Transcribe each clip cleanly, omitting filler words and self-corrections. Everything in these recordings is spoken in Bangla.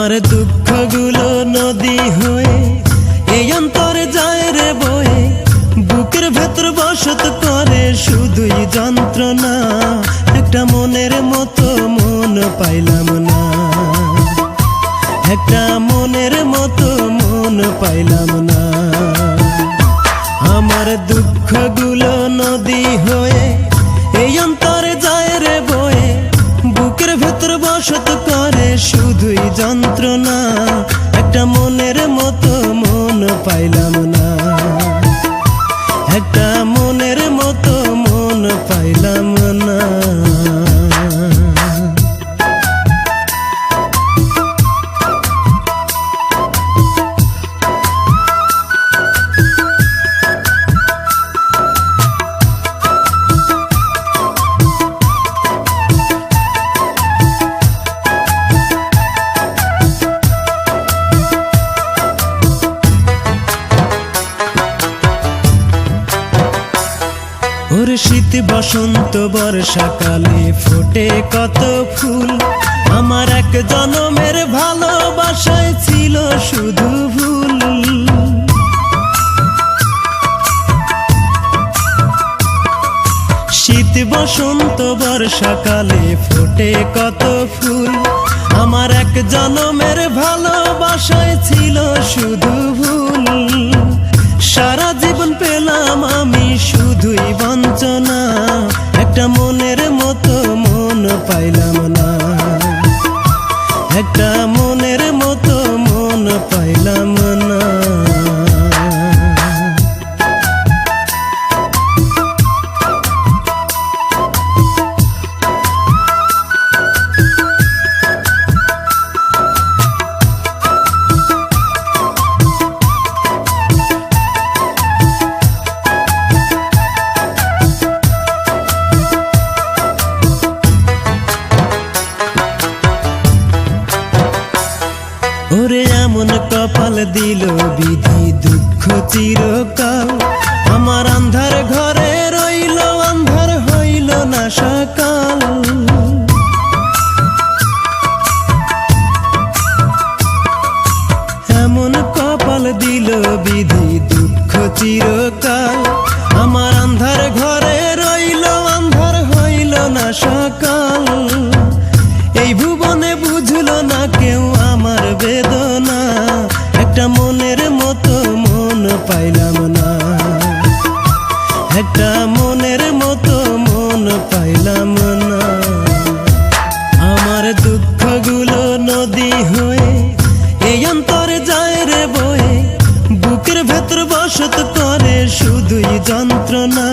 আমার দুঃখগুলো নদী হয়ে এই অন্তরে যায় রে বয়ে, বুকের ভেতর বসত করে শুধুই যন্ত্রণা। একটা মনের মতো মন পাইলাম না, একটা মনের মতো মন পাইলাম না। আমার দুঃখগুলো নদী হয়ে এই অন্তরে যায় রে বয়ে, বুকের ভেতর বসত করে শুধুই যন্ত্রণা। একটা মনের মতো মন পাইলাম না, একটা মনের মতো মন পাইলাম না। ওর শীত বসন্ত বর্ষাকালে ফোটে কত ফুল, আমার এক জনমের ভালোবাসায় ছিল শুধু ভুল। শীত বসন্ত বর্ষাকালে ফোটে কত ফুল, আমার এক জনমের ভালোবাসায় ছিল শুধু ভুল। সারা জীবন পেলাম আমি শুধুই বঞ্চনা, একটা মনের মতো মন পাইলাম না, একটা মনের মতো মন পাইলাম না। ওরে এমন কপাল দিল বিধি দুঃখ চিরকাল, আমার আন্ধার ঘরে রইল আন্ধার হইল না সকাল। এমন কপাল দিল বিধি দুঃখ চিরকাল, আমার আন্ধার ঘরে রইল আন্ধার হইল না সকাল। এই ভুবনে বুঝলো না কেউ আমার বেদনা, একটা মনের মতো মন পাইলাম না, একটা মনের মতো মন পাইলাম না। আমার দুঃখগুলো নদী হয়ে এই অন্তরে যায় রে বয়ে, বুকের ভেতর বসত করে শুধুই যন্ত্রণা।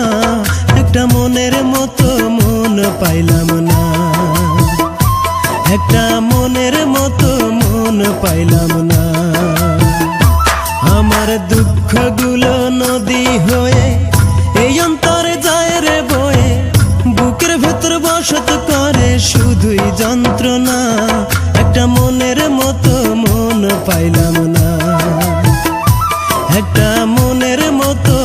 একটা মনের মতো মন পাইলাম না, একটা মনের মতো মন পাইলাম না। আমার দুঃখগুলো নদী হয়ে এই অন্তরে যায় রে বয়ে, বুকের ভেতর বসত করে শুধুই যন্ত্রণা। একটা মনের মতো মন পাইলাম না, একটা মনের মতো